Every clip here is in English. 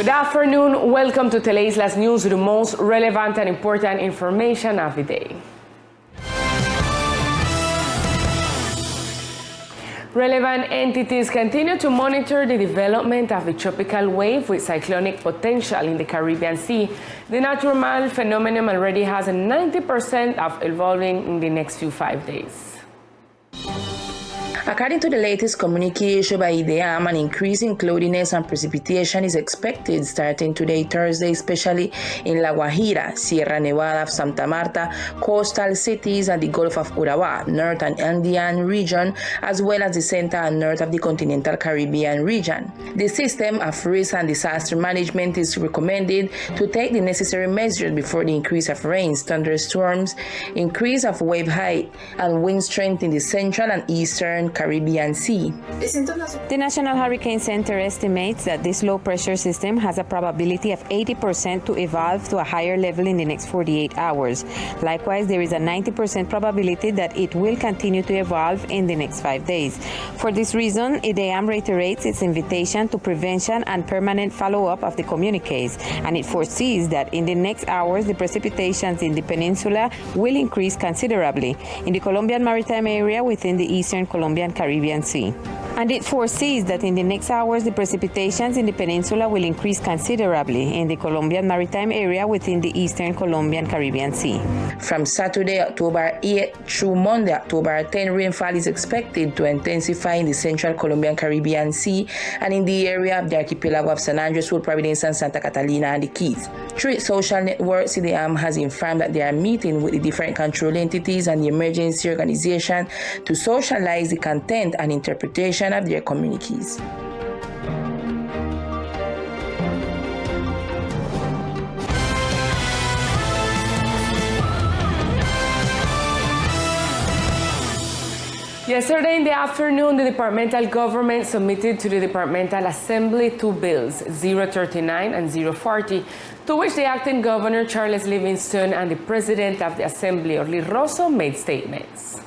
Good afternoon. Welcome to Teleislas News, the most relevant and important information of the day. Relevant entities continue to monitor the development of the tropical wave with cyclonic potential in the Caribbean Sea. The natural phenomenon already has a 90% of evolving in the next 5 days. According to the latest communique issued by IDEAM, an increase in cloudiness and precipitation is expected starting today, Thursday, especially in La Guajira, Sierra Nevada, Santa Marta, coastal cities, and the Gulf of Urabá, North and Andean region, as well as the center and north of the continental Caribbean region. The system of risk and disaster management is recommended to take the necessary measures before the increase of rains, thunderstorms, increase of wave height, and wind strength in the central and eastern Caribbean Sea. The National Hurricane Center estimates that this low-pressure system has a probability of 80% to evolve to a higher level in the next 48 hours. Likewise, there is a 90% probability that it will continue to evolve in the next 5 days. For this reason, IDEAM reiterates its invitation to prevention and permanent follow-up of the communiques, and it foresees that in the next hours, the precipitations in the peninsula will increase considerably in the Colombian maritime area within the eastern Colombian Caribbean Sea. And it foresees that in the next hours, the precipitations in the peninsula will increase considerably in the Colombian maritime area within the eastern Colombian Caribbean Sea. From Saturday, October 8 through Monday, October 10, rainfall is expected to intensify in the central Colombian Caribbean Sea and in the area of the archipelago of San Andres, Providence, and Santa Catalina and the Keys. Through its social networks, CDM has informed that they are meeting with the different control entities and the emergency organization to socialize the content and interpretation of their communiques. Yesterday in the afternoon, the departmental government submitted to the Departmental Assembly 2 bills, 039 and 040, to which the acting governor, Charles Livingston, and the president of the Assembly, Orly Rosso, made statements.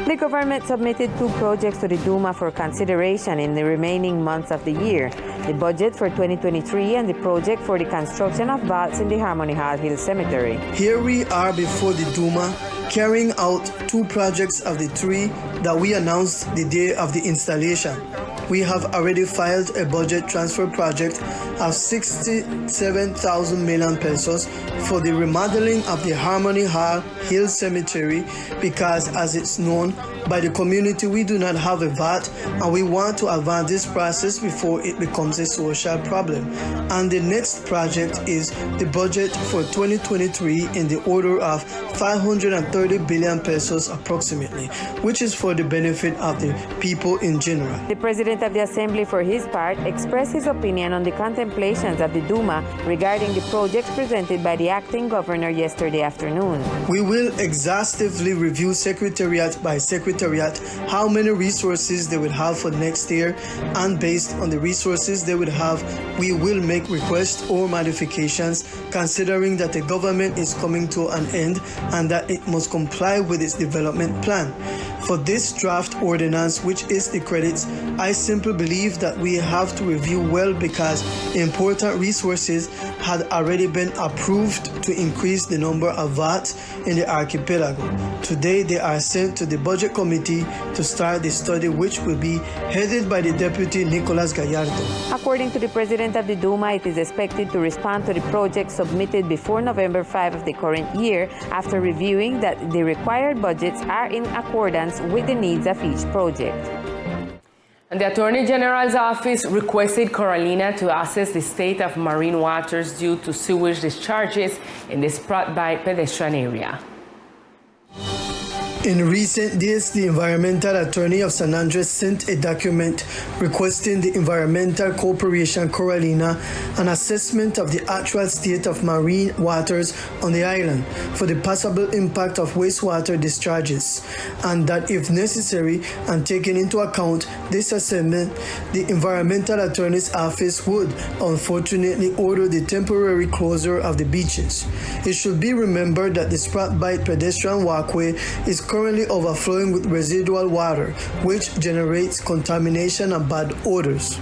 The government submitted 2 projects to the Duma for consideration in the remaining months of the year, the budget for 2023 and the project for the construction of vaults in the Harmony Hall Hill Cemetery. Here we are before the Duma, carrying out 2 projects of the 3 that we announced the day of the installation. We have already filed a budget transfer project of 67,000 million pesos for the remodeling of the Harmony Hall Hill Cemetery because, as it's known by the community, we do not have a VAT and we want to advance this process before it becomes a social problem. And the next project is the budget for 2023 in the order of 530 billion pesos approximately, which is for the benefit of the people in general. The President of the Assembly, for his part, expressed his opinion on the contemplations of the Duma regarding the projects presented by the acting governor yesterday afternoon. We will exhaustively review secretariat by secretariat how many resources they would have for next year, and based on the resources they would have, we will make requests or modifications considering that the government is coming to an end and that it must comply with its development plan. For this draft ordinance, which is the credits, I simply believe that we have to review well because important resources had already been approved to increase the number of VATs in the archipelago. Today they are sent to the budget committee to start the study, which will be headed by the Deputy Nicolas Gallardo. According to the President of the Duma, it is expected to respond to the project submitted before November 5 of the current year after reviewing that the required budgets are in accordance with the needs of each project. And the Attorney General's office requested Carolina to assess the state of marine waters due to sewage discharges in the Sprat by pedestrian area. In recent days, the environmental attorney of San Andres sent a document requesting the Environmental Corporation Carolina an assessment of the actual state of marine waters on the island for the possible impact of wastewater discharges, and that if necessary and taking into account this assessment, the environmental attorney's office would unfortunately order the temporary closure of the beaches. It should be remembered that the Sprat Bight pedestrian walkway is currently overflowing with residual water, which generates contamination and bad odors.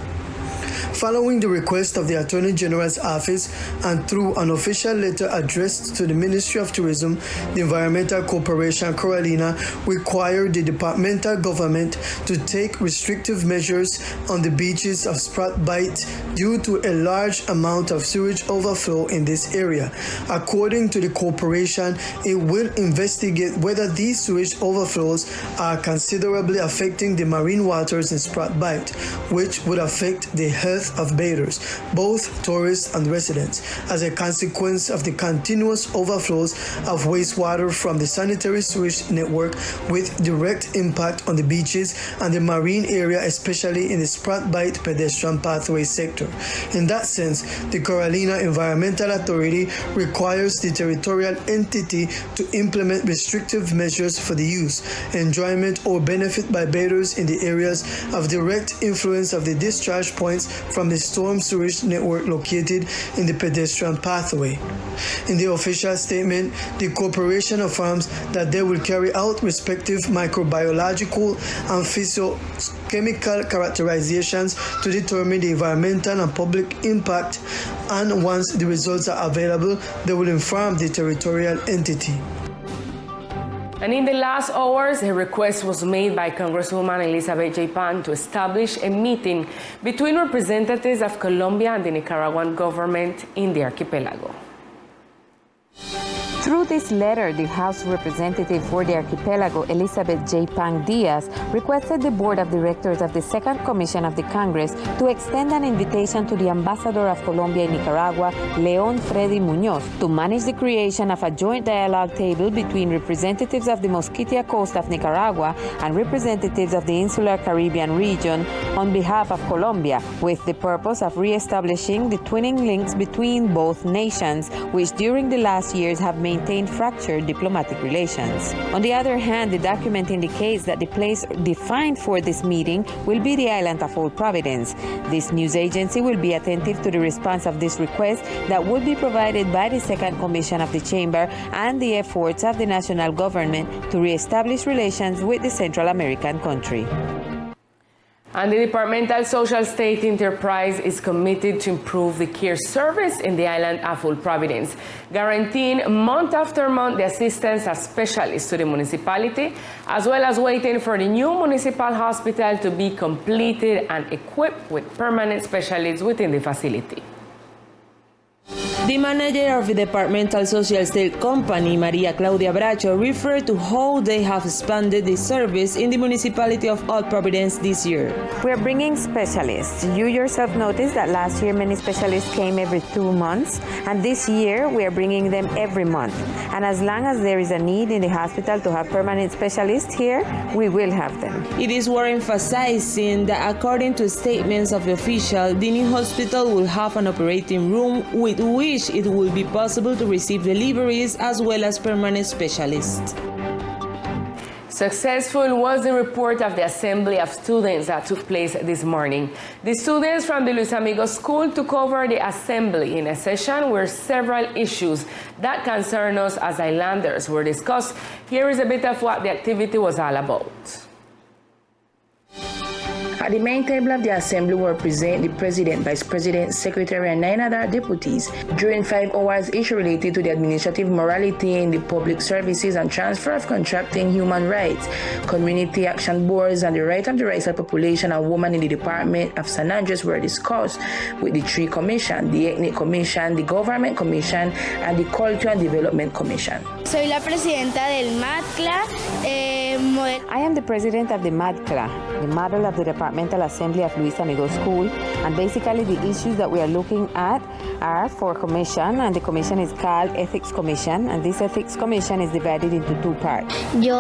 Following the request of the Attorney General's office and through an official letter addressed to the Ministry of Tourism, the Environmental Corporation Carolina required the departmental government to take restrictive measures on the beaches of Sprat Bight due to a large amount of sewage overflow in this area. According to the corporation, it will investigate whether these sewage overflows are considerably affecting the marine waters in Sprat Bight, which would affect the health of bathers, both tourists and residents, as a consequence of the continuous overflows of wastewater from the sanitary sewage network, with direct impact on the beaches and the marine area, especially in the Sprat Bight pedestrian pathway sector. In that sense, the Carolina Environmental Authority requires the territorial entity to implement restrictive measures for the use, enjoyment, or benefit by bathers in the areas of direct influence of the discharge points from the storm sewage network located in the pedestrian pathway. In the official statement, the corporation affirms that they will carry out respective microbiological and physiochemical characterizations to determine the environmental and public impact, and once the results are available, they will inform the territorial entity. And in the last hours, a request was made by Congresswoman Elizabeth J. Pan to establish a meeting between representatives of Colombia and the Nicaraguan government in the archipelago. Through this letter, the House Representative for the Archipelago, Elizabeth J. Pang Diaz, requested the Board of Directors of the Second Commission of the Congress to extend an invitation to the Ambassador of Colombia in Nicaragua, León Freddy Muñoz, to manage the creation of a joint dialogue table between representatives of the Mosquitia Coast of Nicaragua and representatives of the Insular Caribbean region on behalf of Colombia, with the purpose of re-establishing the twinning links between both nations, which during the last years have maintained fractured diplomatic relations. On the other hand, the document indicates that the place defined for this meeting will be the island of Old Providence. This news agency will be attentive to the response of this request that would be provided by the Second Commission of the Chamber and the efforts of the national government to re-establish relations with the Central American country. And the Departmental Social State Enterprise is committed to improve the care service in the island of Old Providence, guaranteeing month after month the assistance of specialists to the municipality, as well as waiting for the new municipal hospital to be completed and equipped with permanent specialists within the facility. The manager of the Departmental Social State Company, Maria Claudia Bracho, referred to how they have expanded the service in the municipality of Old Providence this year. We're bringing specialists. You yourself noticed that last year many specialists came every 2 months, and this year we are bringing them every month. And as long as there is a need in the hospital to have permanent specialists here, we will have them. It is worth emphasizing that according to statements of the official, the new hospital will have an operating room with which it will be possible to receive deliveries as well as permanent specialists. Successful was the report of the assembly of students that took place this morning. The students from the Luis Amigos School took over the assembly in a session where several issues that concern us as islanders were discussed. Here is a bit of what the activity was all about. At the main table of the assembly were present the president, vice president, secretary, and 9 other deputies. During 5 hours, each related to the administrative morality in the public services and transfer of contracting, human rights, community action boards, and the right of the racial population and women in the Department of San Andres were discussed with the 3 commissions, the Ethnic Commission, the Government Commission, and the Culture and Development Commission. Soy la presidenta del MADCLA. I am the president of the MADCLA, the model of the Departmental Assembly of Luis Amigos School, and basically the issues that we are looking at are for commission, and the commission is called Ethics Commission, and this Ethics Commission is divided into 2 parts. Yo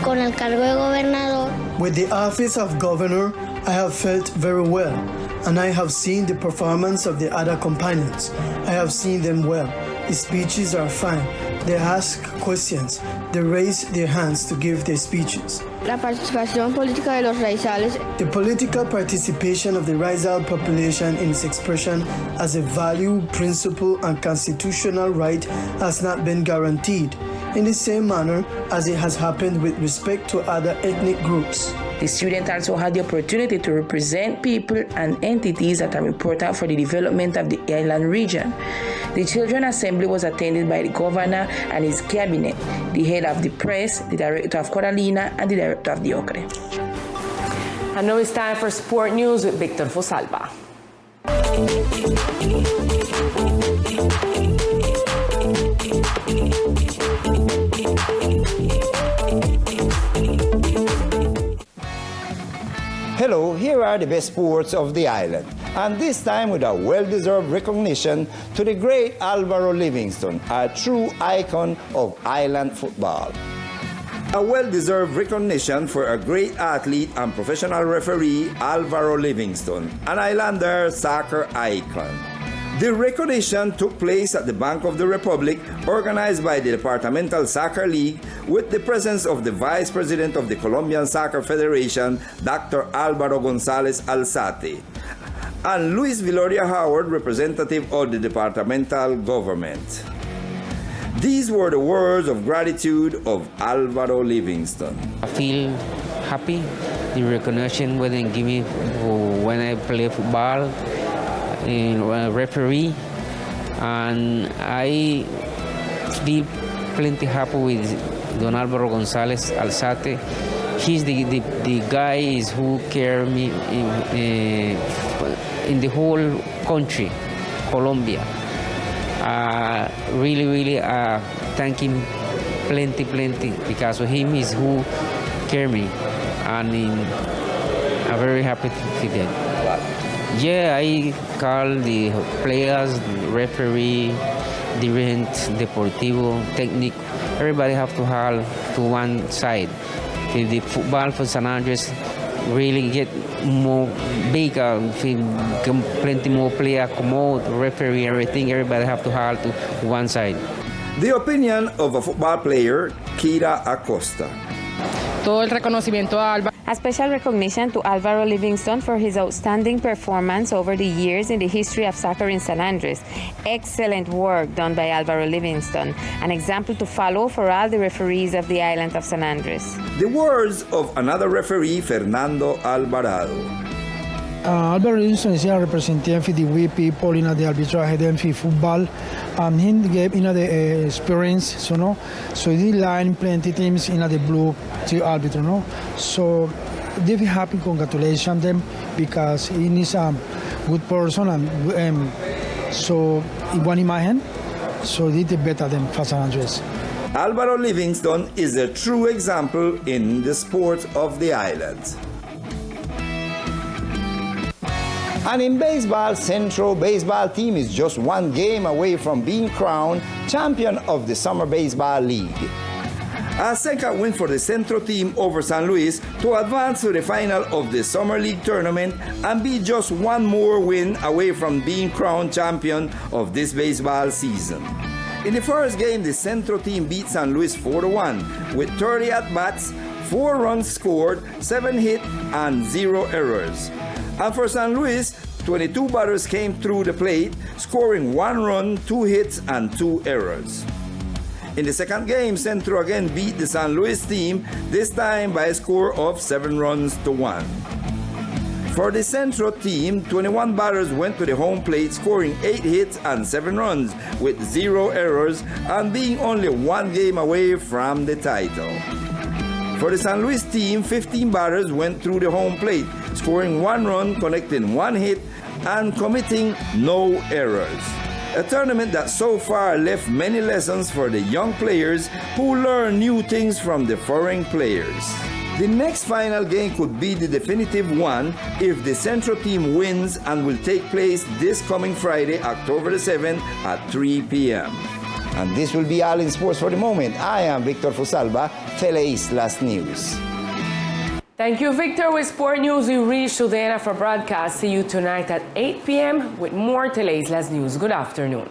con el cargo de gobernador. With the office of governor, I have felt very well, and I have seen the performance of the other companions. I have seen them well. The speeches are fine. They ask questions. They raise their hands to give their speeches. La participación política de los raizales. The political participation of the Raizal population in its expression as a value, principle, and constitutional right has not been guaranteed in the same manner as it has happened with respect to other ethnic groups. The students also had the opportunity to represent people and entities that are important for the development of the island region. The Children's Assembly was attended by the governor and his cabinet, the head of the press, the director of Coralina, and the director of the Ocre. And now it's time for sport news with Victor Fosalba. Hello, here are the best sports of the island, and this time with a well-deserved recognition to the great Alvaro Livingston, a true icon of island football. A well-deserved recognition for a great athlete and professional referee, Alvaro Livingston, an islander soccer icon. The recognition took place at the Bank of the Republic, organized by the Departmental Soccer League, with the presence of the Vice President of the Colombian Soccer Federation, Dr. Álvaro González Alzate, and Luis Viloria Howard, representative of the departmental government. These were the words of gratitude of Alvaro Livingston. I feel happy. The recognition when they give me when I play football, referee, and I feel plenty happy with Don Álvaro González Alzate. He's the guy who carry me in the whole country, Colombia. Really thank him plenty, because of him is who carry me, and I'm very happy to that. Yeah, I call the players, referee, dirigent, deportivo, technique. Everybody have to haul to one side. The football for San Andres really get more bigger, plenty more player, commode, referee, everything. Everybody have to haul to one side. The opinion of a football player, Kira Acosta. Todo el reconocimiento a Alba. A special recognition to Alvaro Livingston for his outstanding performance over the years in the history of soccer in San Andres. Excellent work done by Alvaro Livingston, an example to follow for all the referees of the island of San Andres. The words of another referee, Fernando Alvarado. Alvaro Livingston is a representative for the we people in the arbitrage and for football. He gave the experience, so he line plenty teams in the blue to arbiter, So they be happy, congratulations them, because he is a good person and so in one imagen, so he did better than San Andres. Alvaro Livingston is a true example in the sport of the islands. And in baseball, Centro baseball team is just one game away from being crowned champion of the Summer Baseball League. A second win for the Centro team over San Luis to advance to the final of the Summer League tournament and be just one more win away from being crowned champion of this baseball season. In the first game, the Centro team beat San Luis 4-1 with 30 at-bats, 4 runs scored, 7 hit, and 0 errors. And for San Luis, 22 batters came through the plate, scoring 1 run, 2 hits, and 2 errors. In the second game, Centro again beat the San Luis team, this time by a score of 7 runs to 1. For the Centro team, 21 batters went to the home plate, scoring 8 hits and 7 runs with 0 errors, and being only 1 game away from the title. For the San Luis team, 15 batters went through the home plate, scoring 1 run, connecting 1 hit, and committing no errors. A tournament that so far left many lessons for the young players who learn new things from the foreign players. The next final game could be the definitive one if the Centro team wins, and will take place this coming Friday, October the 7th at 3 p.m. And this will be all in sports for the moment. I am Victor Fosalba, Teleislas News. Thank you, Victor. With Sport News, we reach to the end of our broadcast. See you tonight at 8 p.m. with more Teleislas News. Good afternoon.